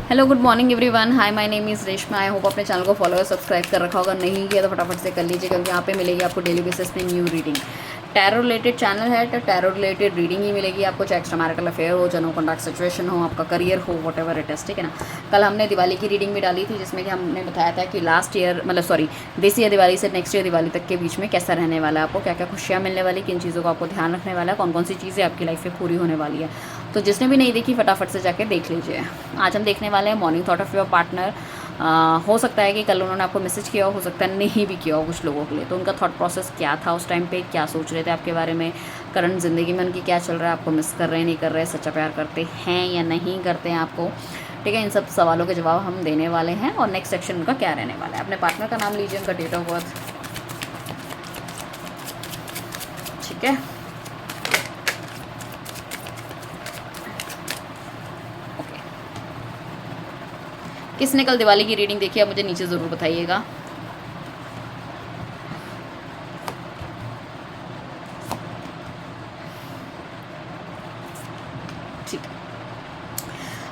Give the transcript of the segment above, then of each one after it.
Hello good morning everyone. Hi my name is Reshma. I hope अपने channel को follow और subscribe कर रखा होगा, नहीं किया तो फटाफट से कर लीजिए क्योंकि यहाँ पे मिलेगी आपको डेली बेसिस पे new reading. Tarot related channel है तो टैरो रिलेटेड रीडिंग ही मिलेगी आपको, चाहे एक्स्ट्रा मैरिटल अफेयर हो, जनो कॉन्टैक्ट सिचुएशन हो, आपका करियर हो, वट एवर इट इज, ठीक है ना। कल हमने दिवाली की रीडिंग भी डाली थी जिसमें कि हमने बताया था कि लास्ट ईयर मतलब सॉरी दिस ईयर दिवाली से नेक्स्ट ईयर दिवाली तक के बीच में कैसा रहने वाला है, आपको क्या क्या खुशियाँ मिलने वाली, किन चीज़ों का आपको ध्यान रखने वाला है, कौन कौन सी चीज़ें आपकी लाइफ में पूरी होने वाली है। तो जिसने भी नहीं देखी फटाफट से जाके देख लीजिए। आज हम देखने वाले हैं morning thought of your partner. हो सकता है कि कल उन्होंने आपको मैसेज किया हो सकता है नहीं भी किया हो कुछ लोगों के लिए, तो उनका थॉट प्रोसेस क्या था उस टाइम पे, क्या सोच रहे थे आपके बारे में, करंट ज़िंदगी में उनकी क्या चल रहा है, आपको मिस कर रहे हैं नहीं कर रहे, सच्चा प्यार करते हैं या नहीं करते हैं आपको, ठीक है। इन सब सवालों के जवाब हम देने वाले हैं और नेक्स्ट सेक्शन उनका क्या रहने वाला है। अपने पार्टनर का नाम लीजिए, उनका डेट ऑफ बर्थ, ठीक है। किसने कल दिवाली की रीडिंग देखी है मुझे नीचे ज़रूर बताइएगा। ठीक है।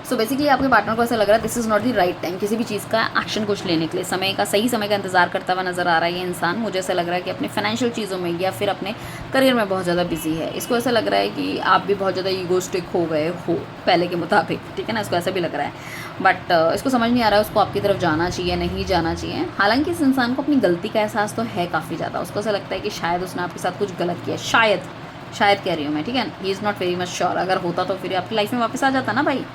सो बेसिकली आपके पार्टनर को ऐसा लग रहा है this is not the right time किसी भी चीज़ का एक्शन कुछ लेने के लिए, सही समय का इंतजार करता हुआ नजर आ रहा है ये इंसान। मुझे ऐसा लग रहा है कि अपने फाइनेंशियल चीज़ों में या फिर अपने करियर में बहुत ज़्यादा बिजी है। इसको ऐसा लग रहा है कि आप भी बहुत ज़्यादा ईगोस्टिक हो गए हो पहले के मुताबिक, ठीक है ना। इसको ऐसा भी लग रहा है बट इसको समझ नहीं आ रहा है उसको आपकी तरफ जाना चाहिए नहीं जाना चाहिए। हालांकि इस इंसान को अपनी गलती का एहसास तो है काफ़ी ज़्यादा। उसको ऐसा लगता है कि शायद उसने आपके साथ कुछ गलत किया, शायद कह रही हूँ मैं, ठीक है। He is not very much sure. अगर होता तो फिर आपकी लाइफ में वापस आ जाता ना भाई।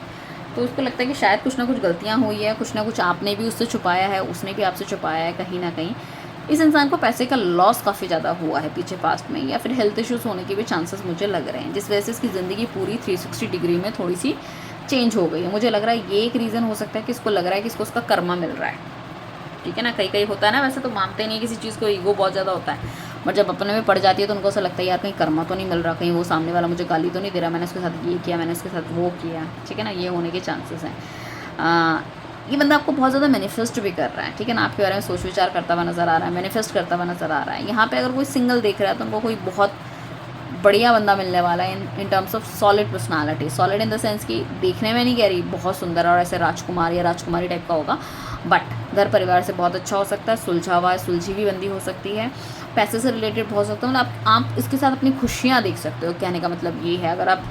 तो उसको लगता है कि शायद कुछ ना कुछ गलतियाँ हुई है, कुछ ना कुछ आपने भी उससे छुपाया है, उसने भी आपसे छुपाया है कहीं ना कहीं। इस इंसान को पैसे का लॉस काफ़ी ज़्यादा हुआ है पीछे पास्ट में, या फिर हेल्थ इश्यूज़ होने के भी चांसेस मुझे लग रहे हैं, जिस वजह से इसकी ज़िंदगी पूरी 360 डिग्री में थोड़ी सी चेंज हो गई है। मुझे लग रहा है ये एक रीज़न हो सकता है कि इसको लग रहा है कि इसको उसका कर्मा मिल रहा है, ठीक है ना। कई कई होता है ना, वैसे तो मानते नहीं किसी चीज़ को, ईगो बहुत ज़्यादा होता है, बट जब अपने में पड़ जाती है तो उनको ऐसा लगता है यार कहीं कर्मा तो नहीं मिल रहा, कहीं वो सामने वाला मुझे गाली तो नहीं दे रहा, मैंने उसके साथ ये किया, मैंने उसके साथ वो किया, ठीक है ना। ये होने के चांसेस हैं। ये बंदा आपको बहुत ज़्यादा मैनिफेस्ट भी कर रहा है, ठीक है ना। आपके बारे में सोच विचार करता हुआ नज़र आ रहा है, मैनिफेस्ट करता हुआ नज़र आ रहा है। यहाँ पे अगर कोई सिंगल देख रहा है तो उनको कोई बहुत बढ़िया बंदा मिलने वाला है in terms of solid personality. Solid in the sense कि देखने में नहीं कह रही बहुत सुंदर और ऐसे राजकुमार या राजकुमारी टाइप का होगा, बट घर परिवार से बहुत अच्छा हो सकता है, सुलझा हुआ है, सुलझी हुई बंदी हो सकती है, पैसे से रिलेटेड बहुत सकता है। मतलब आप इसके साथ अपनी खुशियाँ देख सकते हो, कहने का मतलब ये है। अगर आप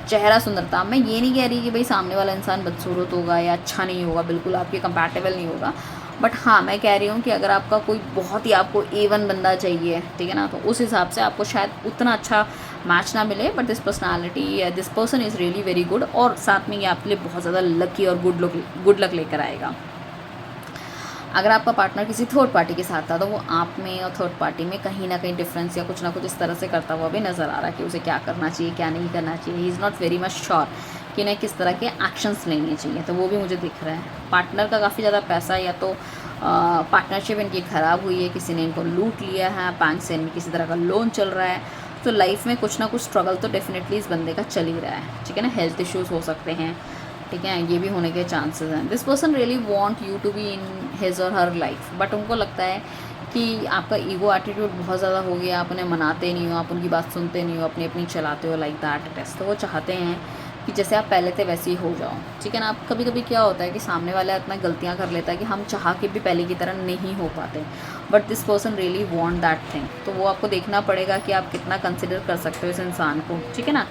चेहरा सुंदरता, मैं ये नहीं कह रही कि भाई सामने वाला इंसान बदसूरत होगा या अच्छा नहीं होगा, बिल्कुल आपके कंपैटिबल नहीं होगा, बट हाँ मैं कह रही हूँ कि अगर आपका कोई बहुत ही आपको A1 बंदा चाहिए, ठीक है ना, तो उस हिसाब से आपको शायद उतना अच्छा मैच ना मिले, but this personality this person is really very good, और साथ में ये आपके लिए बहुत ज़्यादा लकी और गुड लक लेकर आएगा। अगर आपका पार्टनर किसी थर्ड पार्टी के साथ था तो वो आप में और थर्ड पार्टी में कहीं ना कहीं डिफरेंस या कुछ ना कुछ इस तरह से करता हुआ भी नज़र आ रहा है कि उसे क्या करना चाहिए क्या नहीं करना चाहिए। He is not very much sure कि उन्हें किस तरह के एक्शंस लेने चाहिए, तो वो भी मुझे दिख रहा है। पार्टनर का काफ़ी ज़्यादा पैसा या तो पार्टनरशिप इनकी ख़राब हुई है, किसी ने इनको लूट लिया है, बैंक से इनमें किसी तरह का लोन चल रहा है, तो लाइफ में कुछ ना कुछ स्ट्रगल तो डेफिनेटली इस बंदे का चल ही रहा है, ठीक है ना। हेल्थ इश्यूज़ हो सकते हैं, ठीक है, ये भी होने के चांसेस हैं। This person really want you to be in his or her life, but उनको लगता है कि आपका ईगो एटीट्यूड बहुत ज़्यादा हो गया, आप उन्हें मनाते नहीं हो, आप उनकी बात सुनते नहीं हो, अपनी अपनी चलाते हो, लाइक दैट इट इज़। तो वो चाहते हैं कि जैसे आप पहले थे वैसे ही हो जाओ, ठीक है ना। आप कभी कभी क्या होता है कि सामने वाला इतना गलतियाँ कर लेता है कि हम चाह के भी पहले की तरह नहीं हो पाते, but this person really want that thing. तो वो आपको देखना पड़ेगा कि आप कितना कंसिडर कर सकते हो इस इंसान को, ठीक है ना।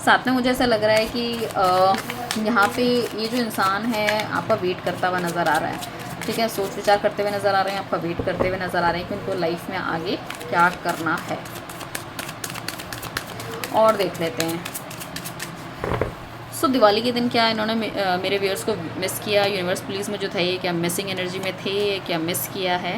साथ में मुझे ऐसा लग रहा है कि यहाँ पे ये जो इंसान है आपका वेट करता हुआ नज़र आ रहा है, ठीक है, सोच विचार करते हुए नज़र आ रहे हैं, आपका वेट करते हुए नज़र आ रहे हैं कि उनको लाइफ में आगे क्या करना है। और देख लेते हैं दिवाली के दिन क्या इन्होंने मेरे व्यूअर्स को मिस किया। यूनिवर्स प्लीज़ मुझे बताइए क्या मिसिंग एनर्जी में थे, क्या मिस किया है।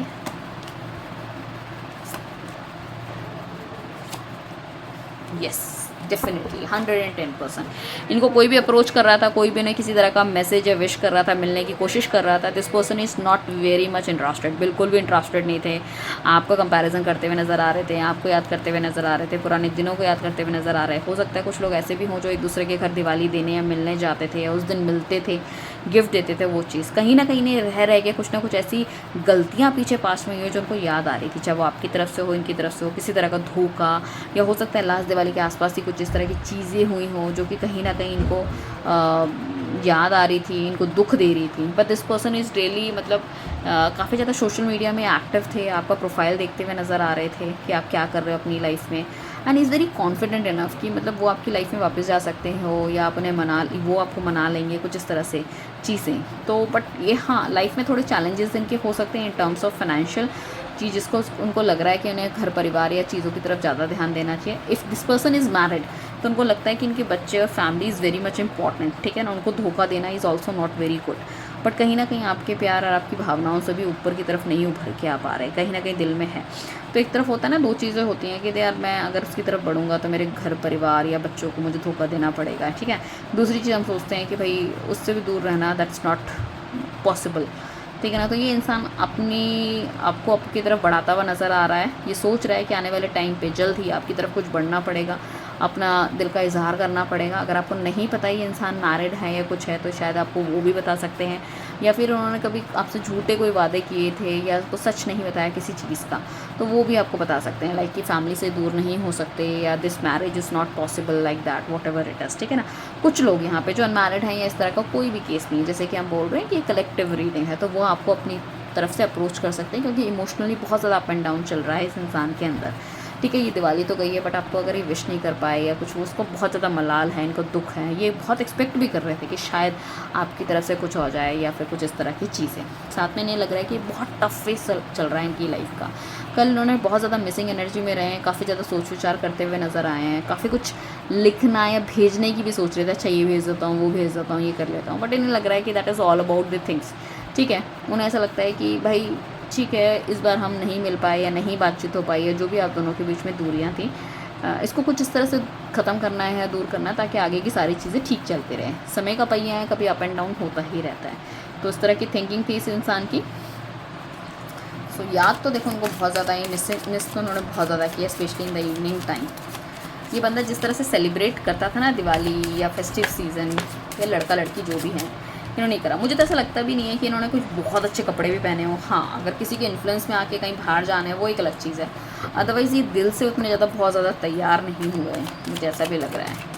Yes definitely 110%। इनको कोई भी अप्रोच कर रहा था, कोई भी उन्हें किसी तरह का मैसेज या विश कर रहा था, मिलने की कोशिश कर रहा था, this person is not very much interested, बिल्कुल भी इंटरेस्टेड नहीं थे। आपको कंपैरिजन करते हुए नज़र आ रहे थे, आपको याद करते हुए नज़र आ रहे थे, पुराने दिनों को याद करते हुए नज़र आ रहे। हो सकता है कुछ लोग ऐसे भी हों जो एक दूसरे के घर दिवाली देने या मिलने जाते थे या उस दिन मिलते थे, गिफ्ट देते थे, वो चीज़ कहीं ना कहीं रह के कुछ ना कुछ ऐसी गलतियाँ पीछे पास में हुई हो जो उनको याद आ रही थी, चाहे वो आपकी तरफ से हो, इनकी तरफ से हो, किसी तरह का धोखा, या हो सकता है लास्ट दिवाली के आसपास ही कुछ इस तरह की चीज़ें हुई हों जो कि कहीं ना कहीं इनको याद आ रही थी, इनको दुख दे रही थी। But this person is really मतलब काफ़ी ज़्यादा सोशल मीडिया में एक्टिव थे, आपका प्रोफाइल देखते हुए नज़र आ रहे थे कि आप क्या कर रहे हो अपनी लाइफ में, and is very confident enough कि मतलब वो आपकी लाइफ में वापस जा सकते हो या आप उन्हें वो आपको मना लेंगे, कुछ इस तरह से चीज़ें। तो बट ये हाँ, लाइफ में थोड़े चैलेंजेस इनके हो सकते हैं इन टर्म्स ऑफ फाइनेंशियल चीज़, जिसको उनको लग रहा है कि उन्हें घर परिवार या चीज़ों की तरफ ज़्यादा ध्यान देना चाहिए। If this person is married तो उनको लगता है कि इनके बच्चे और family is very much important, ठीक है ना, उनको धोखा देना is also not very good. But कहीं ना कहीं आपके प्यार और आपकी भावनाओं से भी ऊपर की तरफ नहीं उभर के आ पा रहे, कहीं ना कहीं दिल में है। तो एक तरफ होता है ना, दो चीज़ें होती हैं कि यार मैं अगर उसकी तरफ बढ़ूंगा तो मेरे घर परिवार या बच्चों को मुझे धोखा देना पड़ेगा, ठीक है। दूसरी चीज़ हम सोचते हैं कि भाई उससे भी दूर रहना, दैट्स नॉट पॉसिबल, ठीक है ना। तो ये इंसान आपको आपकी तरफ बढ़ाता हुआ नज़र आ रहा है, ये सोच रहा है कि आने वाले टाइम पे जल्द ही आपकी तरफ कुछ बढ़ना पड़ेगा, अपना दिल का इजहार करना पड़ेगा। अगर आपको नहीं पता ये इंसान मैरिड है या कुछ है तो शायद आपको वो भी बता सकते हैं, या फिर उन्होंने कभी आपसे झूठे कोई वादे किए थे या आपको सच नहीं बताया किसी चीज़ का, तो वो भी आपको बता सकते हैं, लाइक कि फैमिली से दूर नहीं हो सकते या this marriage is not possible, like that, what ever it is, ठीक है ना। कुछ लोग यहाँ पे जो अनमैरिड हैं या इस तरह का कोई भी केस नहीं है, जैसे कि हम बोल रहे हैं कि ये कलेक्टिव रीडिंग है, तो वो आपको अपनी तरफ से अप्रोच कर सकते हैं, क्योंकि इमोशनली बहुत ज़्यादा अप एंड डाउन चल रहा है इस इंसान के अंदर, ठीक है। ये दिवाली तो गई है, बट आपको अगर ये विश नहीं कर पाए या कुछ, वो उसको बहुत ज़्यादा मलाल है, इनको दुख है, ये बहुत एक्सपेक्ट भी कर रहे थे कि शायद आपकी तरफ से कुछ हो जाए या फिर कुछ इस तरह की चीज़ें। साथ में इन्हें लग रहा है कि बहुत टफ फेस चल रहा है इनकी लाइफ का। कल इन्होंने बहुत ज़्यादा मिसिंग एनर्जी में रहे हैं, काफ़ी ज़्यादा सोच विचार करते हुए नज़र आए हैं, काफ़ी कुछ लिखना या भेजने की भी सोच रहे थे, अच्छा ये भेज देता हूँ, वो भेज देता हूँ, ये कर लेता हूँ, बट इन्हें लग रहा है कि that is all about the things, ठीक है। उन्हें ऐसा लगता है कि भाई ठीक है, इस बार हम नहीं मिल पाए या नहीं बातचीत हो पाई है, जो भी आप दोनों के बीच में दूरियां थी, इसको कुछ इस तरह से ख़त्म करना है या दूर करना है ताकि आगे की सारी चीज़ें ठीक चलते रहें। समय का पहिया है, कभी अप एंड डाउन होता ही रहता है। तो इस तरह की थिंकिंग थी इस इंसान की। सो याद तो देखो उनको बहुत ज़्यादा ही मिस तो उन्होंने बहुत ज़्यादा किया, specially in the evening time. ये बंदा जिस तरह से सेलिब्रेट करता था ना दिवाली या फेस्टिव सीज़न, या लड़का लड़की जो भी हैं, इन्होंने नहीं करा। मुझे तो ऐसा लगता भी नहीं है कि इन्होंने कुछ बहुत अच्छे कपड़े भी पहने हो। हाँ, अगर किसी के इन्फ्लुएंस में आके कहीं बाहर जाना है वो एक अलग चीज़ है, अदरवाइज़ ये दिल से उतने ज़्यादा बहुत ज़्यादा तैयार नहीं हुए हैं, मुझे ऐसा भी लग रहा है।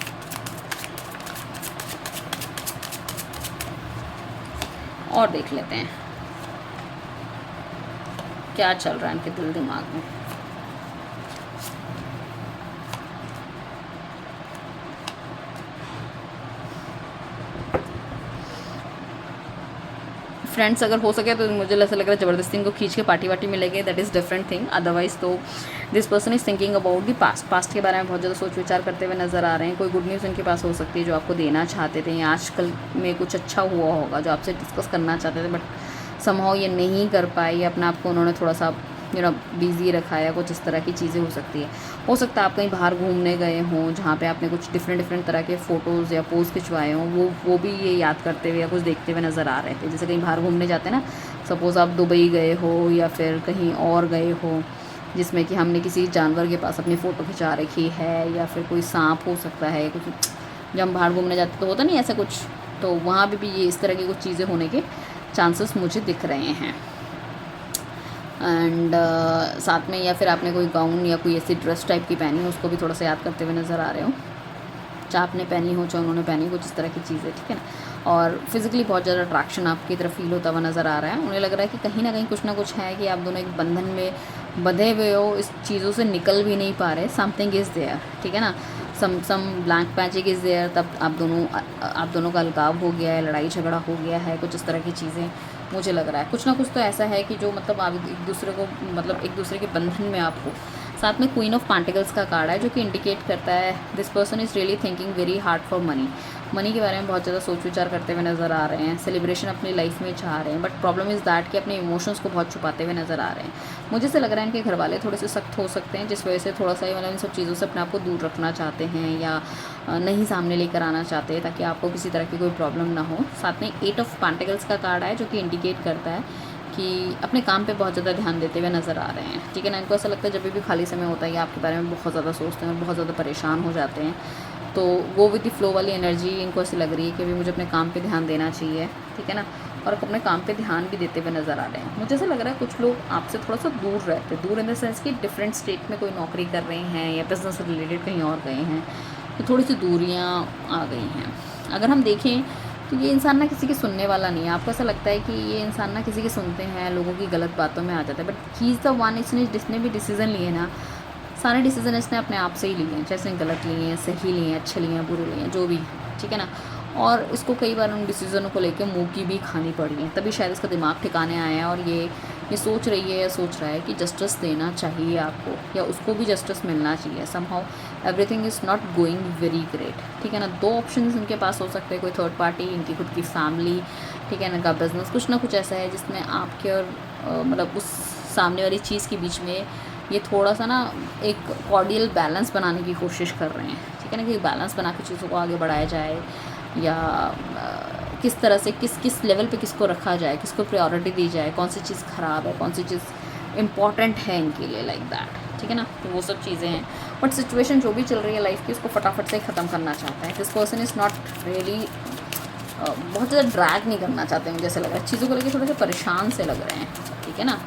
और देख लेते हैं क्या चल रहा है इनके दिल दिमाग में। फ्रेंड्स अगर हो सके तो मुझे ऐसा लग रहा है ज़बरदस्ती इनको खींच के पार्टी वार्टी में लगे, that is different thing. Otherwise तो this person is thinking about the past के बारे में बहुत ज़्यादा सोच विचार करते हुए नज़र आ रहे हैं। कोई गुड न्यूज़ इनके पास हो सकती है जो आपको देना चाहते थे, या आजकल में कुछ अच्छा हुआ होगा जो आपसे डिस्कस करना चाहते थे, बट समहाउ ये नहीं कर पाए, या अपने आप को उन्होंने थोड़ा सा बिज़ी रखा है, कुछ इस तरह की चीज़ें हो सकती है। हो सकता है आप कहीं बाहर घूमने गए हों जहाँ पे आपने कुछ डिफरेंट तरह के फ़ोटोज़ या पोज़ खिंचवाए हों, वो भी ये याद करते हुए या कुछ देखते हुए नज़र आ रहे थे। जैसे कहीं बाहर घूमने जाते हैं ना, सपोज़ आप दुबई गए हो या फिर कहीं और गए हो जिसमें कि हमने किसी जानवर के पास अपनी फ़ोटो खिंचा रखी है, या फिर कोई सांप हो सकता है, कुछ जब हम बाहर घूमने जाते तो होता नहीं ऐसा कुछ, तो वहाँ भी ये इस तरह की कुछ चीज़ें होने के चांसेस मुझे दिख रहे हैं। एंड साथ में या फिर आपने कोई गाउन या कोई ऐसी ड्रेस टाइप की पहनी हो, उसको भी थोड़ा सा याद करते हुए नज़र आ रहे हो, चाहे आपने पहनी हो चाहे उन्होंने पहनी हो, कुछ इस तरह की चीज़ें, ठीक है ना। और फिजिकली बहुत ज़्यादा अट्रैक्शन आपकी तरफ फील होता हुआ नज़र आ रहा है। उन्हें लग रहा है कि कहीं ना कहीं कुछ ना कुछ है कि आप दोनों एक बंधन में बंधे हुए हो, इस चीज़ों से निकल भी नहीं पा रहे, समथिंग इज़ देयर, ठीक है ना, सम ब्लैंक पैचिंग इज़ देयर। तब आप दोनों का अलगाव हो गया है, लड़ाई झगड़ा हो गया है, कुछ इस तरह की चीज़ें मुझे लग रहा है। कुछ ना कुछ तो ऐसा है कि जो मतलब आप एक दूसरे को मतलब एक दूसरे के बंधन में आप हो। साथ में क्वीन ऑफ पेंटिकल्स का कार्ड है जो कि इंडिकेट करता है this person is really thinking very hard for money के बारे में बहुत ज़्यादा सोच विचार करते हुए नज़र आ रहे हैं, सेलिब्रेशन अपनी लाइफ में चाह रहे हैं, बट प्रॉब्लम इज़ दैट कि अपने इमोशंस को बहुत छुपाते हुए नज़र आ रहे हैं। मुझे से लग रहा है इनके घर वाले थोड़े से सख्त हो सकते हैं, जिस वजह से थोड़ा सा मतलब इन सब चीज़ों से अपने आप को दूर रखना चाहते हैं या नहीं सामने लेकर आना चाहते हैं ताकि आपको किसी तरह की कोई प्रॉब्लम ना हो। साथ में 8 ऑफ पेंटिकल्स का कार्ड है जो कि इंडिकेट करता है कि अपने काम पे बहुत ज़्यादा ध्यान देते हुए नज़र आ रहे हैं, ठीक है ना। इनको ऐसा लगता है जब भी खाली समय होता है ये आपके बारे में बहुत ज़्यादा सोचते हैं और बहुत ज़्यादा परेशान हो जाते हैं। तो वो विद द फ्लो वाली एनर्जी इनको ऐसी लग रही है कि अभी मुझे अपने काम पे ध्यान देना चाहिए, ठीक है ना, और अपने काम पे ध्यान भी देते हुए नज़र आ रहे हैं। मुझे ऐसा लग रहा है कुछ लोग आपसे थोड़ा सा दूर रहते हैं, दूर इन द सेंस कि डिफरेंट स्टेट में कोई नौकरी कर रहे हैं या बिज़नेस रिलेटेड कहीं और गए हैं, तो थोड़ी सी दूरियाँ आ गई हैं। अगर हम देखें तो ये इंसान ना किसी की सुनने वाला नहीं है। आपको ऐसा लगता है कि ये इंसान ना किसी की सुनते हैं, लोगों की गलत बातों में आ जाता है, but he is the one, इसने जितने भी डिसीज़न लिए ना, सारे डिसीज़न इसने अपने आप से ही लिए हैं, चाहे गलत लिए हैं, सही लिए हैं, अच्छे लिए हैं, बुरे लिए हैं, जो भी, ठीक है ना। और इसको कई बार उन डिसीज़नों को लेकर मुँह की भी खानी पड़ी है, तभी शायद इसका दिमाग ठिकाने आया है और ये सोच रही है या सोच रहा है कि जस्टिस देना चाहिए आपको, या उसको भी जस्टिस मिलना चाहिए। Somehow everything is not going very great, ठीक है ना। दो ऑप्शन इनके पास हो सकते हैं, कोई थर्ड पार्टी, इनकी खुद की फैमिली, ठीक है, इनका बिजनेस, कुछ ना कुछ ऐसा है जिसमें आपके और मतलब उस सामने वाली चीज़ के बीच में ये थोड़ा सा ना एक कॉर्डियल बैलेंस बनाने की कोशिश कर रहे हैं, ठीक है ना, कि बैलेंस बना के चीज़ों को आगे बढ़ाया जाए, या किस तरह से किस लेवल पे किसको रखा जाए, किसको प्रायोरिटी दी जाए, कौन सी चीज़ ख़राब है, कौन सी चीज़ इम्पॉर्टेंट है इनके लिए, लाइक दैट, ठीक है ना। तो वो सब चीज़ें हैं, बट सिचुएशन जो भी चल रही है लाइफ की, उसको फटाफट से ख़त्म करना चाहता है। This person is not really बहुत ज़्यादा ड्रैग नहीं करना चाहते, मुझे ऐसा लग रहा है, चीज़ों को लेकर थोड़े से परेशान से लग रहे हैं, ठीक है ना।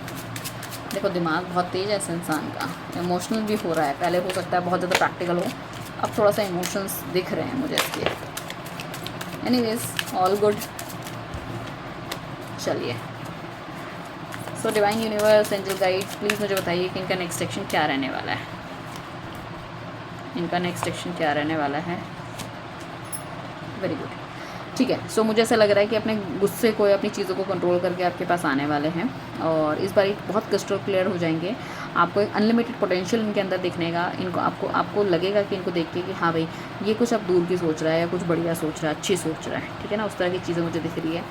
देखो दिमाग बहुत तेज़ है इस इंसान का, इमोशनल भी हो रहा है, पहले हो सकता है बहुत ज़्यादा प्रैक्टिकल हो, अब थोड़ा सा इमोशंस दिख रहे हैं मुझे इसके। एनीवेज ऑल गुड, चलिए। So divine universe, angel guide, please मुझे बताइए कि इनका नेक्स्ट सेक्शन क्या रहने वाला है, इनका नेक्स्ट सेक्शन क्या रहने वाला है। वेरी गुड, ठीक है। सो मुझे ऐसा लग रहा है कि अपने गुस्से को या अपनी चीज़ों को कंट्रोल करके आपके पास आने वाले हैं, और इस बार बहुत क्रिस्टल क्लियर हो जाएंगे। आपको एक अनलिमिटेड पोटेंशियल इनके अंदर दिखने का, इनको आपको लगेगा कि इनको देख के कि हाँ भाई ये कुछ अब दूर की सोच रहा है, या कुछ बढ़िया सोच रहा है, अच्छी सोच रहा है, ठीक है ना, उस तरह की चीज़ें मुझे दिख रही है।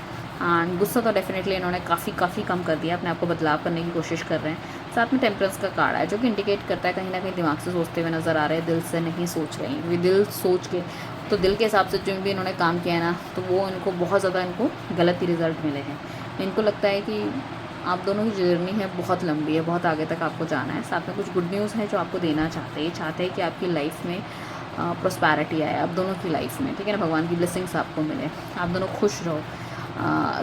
एंड गुस्सा तो डेफिनेटली इन्होंने काफ़ी कम कर दिया, अपने आप को बदलाव करने की कोशिश कर रहे हैं। साथ में टेम्परेंस का कार्ड है, जो कि इंडिकेट करता है कहीं ना कहीं दिमाग से सोचते हुए नज़र आ रहे हैं, दिल से नहीं सोच रहे हैं। दिल सोच के, तो दिल के हिसाब से जो भी इन्होंने काम किया है ना, तो वो इनको बहुत ज़्यादा इनको गलत ही रिज़ल्ट मिले हैं। इनको लगता है कि आप दोनों की जर्नी है बहुत लंबी है, बहुत आगे तक आपको जाना है। साथ में कुछ गुड न्यूज़ है जो आपको देना चाहते हैं, ये चाहते हैं कि आपकी लाइफ में प्रॉस्पैरिटी आए आप दोनों की लाइफ में, ठीक है ना, भगवान की ब्लेसिंग्स आपको मिले, आप दोनों खुश रहो,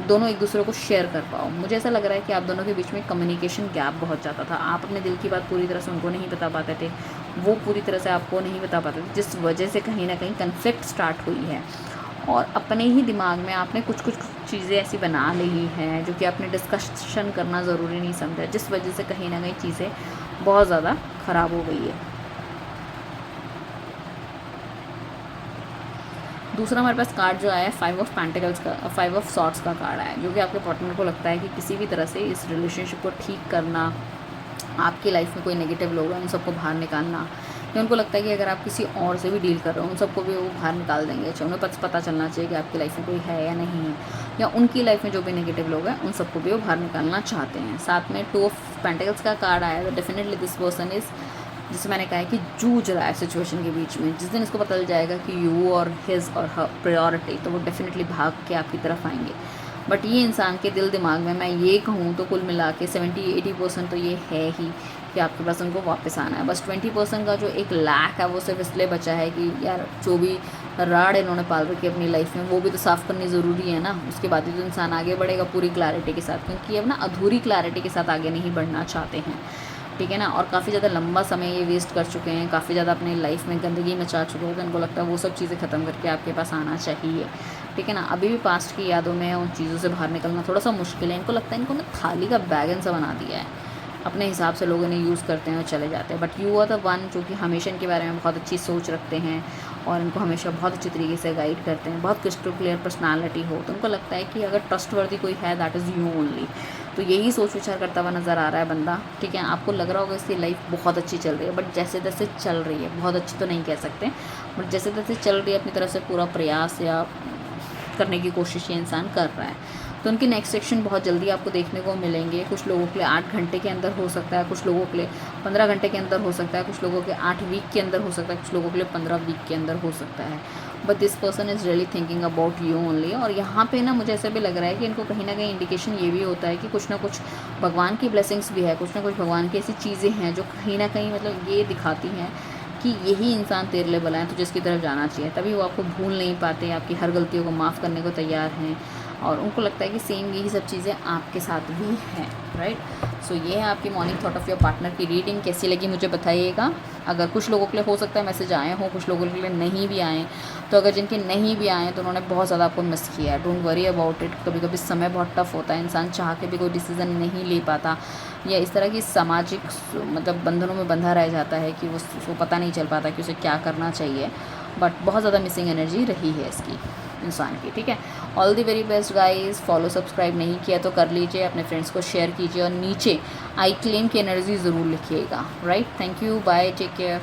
दोनों एक दूसरे को शेयर कर पाओ। मुझे ऐसा लग रहा है कि आप दोनों के बीच में कम्युनिकेशन गैप बहुत ज़्यादा था, आप अपने दिल की बात पूरी तरह से उनको नहीं बता पाते थे, वो पूरी तरह से आपको नहीं बता पाते थे, जिस वजह से कहीं ना कहीं कन्फ्लिक्ट स्टार्ट हुई है। और अपने ही दिमाग में आपने कुछ चीज़ें ऐसी बना ली हैं जो कि आपने डिस्कशन करना ज़रूरी नहीं समझा, जिस वजह से कहीं ना कहीं चीज़ें बहुत ज़्यादा ख़राब हो गई है। दूसरा हमारे पास कार्ड जो आया है 5 ऑफ पेंटिकल्स का, 5 ऑफ सॉर्ड्स का कार्ड है, जो कि आपके पार्टनर को लगता है कि किसी भी तरह से इस रिलेशनशिप को ठीक करना, आपकी लाइफ में कोई नेगेटिव लोग हैं उन सबको बाहर निकालना, या उनको लगता है कि अगर आप किसी और से भी डील कर रहे हो उन सबको भी वो बाहर निकाल देंगे। अच्छा, उन्हें पता चलना चाहिए कि आपकी लाइफ में कोई है या नहीं है, या उनकी लाइफ में जो भी नेगेटिव लोग हैं उन सबको भी वो बाहर निकालना चाहते हैं। साथ में 2 ऑफ पेंटिकल्स का कार्ड आया है, तो डेफिनेटली दिस पर्सन इज़, जिसे मैंने कहा है कि जूझ रहा है सिचुएशन के बीच में। जिस दिन इसको पता चल जाएगा कि यू और हिज और हर प्रायोरिटी, तो वो डेफिनेटली भाग के आपकी तरफ आएंगे। बट ये इंसान के दिल दिमाग में, मैं ये कहूँ तो कुल मिला के 70-80% तो ये है ही कि आपके पास उनको वापस आना है। बस 20% का जो एक लैक है वो सिर्फ इसलिए बचा है कि यार जो भी राड़ इन्होंने पाल रखी है अपनी लाइफ में, वो भी तो साफ़ करनी ज़रूरी है ना। उसके बाद ही तो इंसान आगे बढ़ेगा पूरी क्लैरिटी के साथ, क्योंकि अब ना अधूरी क्लैरिटी के साथ आगे नहीं बढ़ना चाहते हैं, ठीक है ना। और काफ़ी ज़्यादा लंबा समय ये वेस्ट कर चुके हैं, काफ़ी ज़्यादा अपनी लाइफ में गंदगी मचा चुके हैं, तो इनको लगता है वो सब चीज़ें ख़त्म करके आपके पास आना चाहिए, ठीक है ना। अभी भी पास्ट की यादों में उन चीज़ों से बाहर निकलना थोड़ा सा मुश्किल है। इनको लगता है इनको ना थाली का बैगन सा बना दिया है, अपने हिसाब से लोग इन्हें यूज़ करते हैं और चले जाते हैं। But you are the one जो कि हमेशा इनके बारे में बहुत अच्छी सोच रखते हैं और इनको हमेशा बहुत अच्छी तरीके से गाइड करते हैं, बहुत क्रिस्टल क्लियर पर्सनालिटी हो, तो उनको लगता है कि अगर ट्रस्टवर्दी कोई है दैट इज़ यू ओनली। तो यही सोच विचार करता हुआ नज़र आ रहा है बंदा, ठीक है। आपको लग रहा होगा इसकी लाइफ बहुत अच्छी चल रही है, बट जैसे तैसे चल रही है, बहुत अच्छी तो नहीं कह सकते, बट जैसे तैसे चल रही है, अपनी तरफ से पूरा प्रयास या करने की कोशिश ये इंसान कर रहा है। तो उनके नेक्स्ट सेक्शन बहुत जल्दी आपको देखने को मिलेंगे। कुछ लोगों के लिए 8 घंटे के अंदर हो सकता है, कुछ लोगों के लिए 15 घंटे के अंदर हो सकता है, कुछ लोगों के 8 वीक के अंदर हो सकता है, कुछ लोगों के लिए 15 वीक के अंदर हो सकता है। But this person is really thinking about you only. और यहाँ पे ना मुझे ऐसा भी लग रहा है कि इनको कहीं ना कहीं इंडिकेशन ये भी होता है कि कुछ ना कुछ भगवान की ब्लेसिंग्स भी है, कुछ ना कुछ भगवान की ऐसी चीज़ें हैं जो कहीं ना कहीं मतलब ये दिखाती हैं कि यही इंसान तेरे लिए भला है, तो जिसकी तरफ जाना चाहिए। तभी वो आपको भूल नहीं पाते, आपकी हर गलतियों को माफ़ करने को तैयार हैं, और उनको लगता है कि सेम यही सब चीज़ें आपके साथ भी हैं, राइट। सो ये है आपकी morning thought of your partner की रीडिंग। कैसी लगी मुझे बताइएगा। अगर कुछ लोगों के लिए हो सकता है मैसेज आए हों, कुछ लोगों के लिए नहीं भी आए, तो अगर जिनके नहीं भी आए तो उन्होंने बहुत ज़्यादा आपको मिस किया है। Don't worry about it. कभी कभी समय बहुत टफ होता है, इंसान चाह के भी कोई डिसीज़न नहीं ले पाता, या इस तरह की सामाजिक मतलब बंधनों में बंधा रह जाता है कि उसको पता नहीं चल पाता कि उसे क्या करना चाहिए। बट बहुत ज़्यादा मिसिंग एनर्जी रही है इसकी इंसान की। ठीक है, all the very best guys. Follow subscribe नहीं किया तो कर लीजिए, अपने फ्रेंड्स को शेयर कीजिए और नीचे आई क्लेम की एनर्जी ज़रूर लिखिएगा। Right, thank you, bye, take care.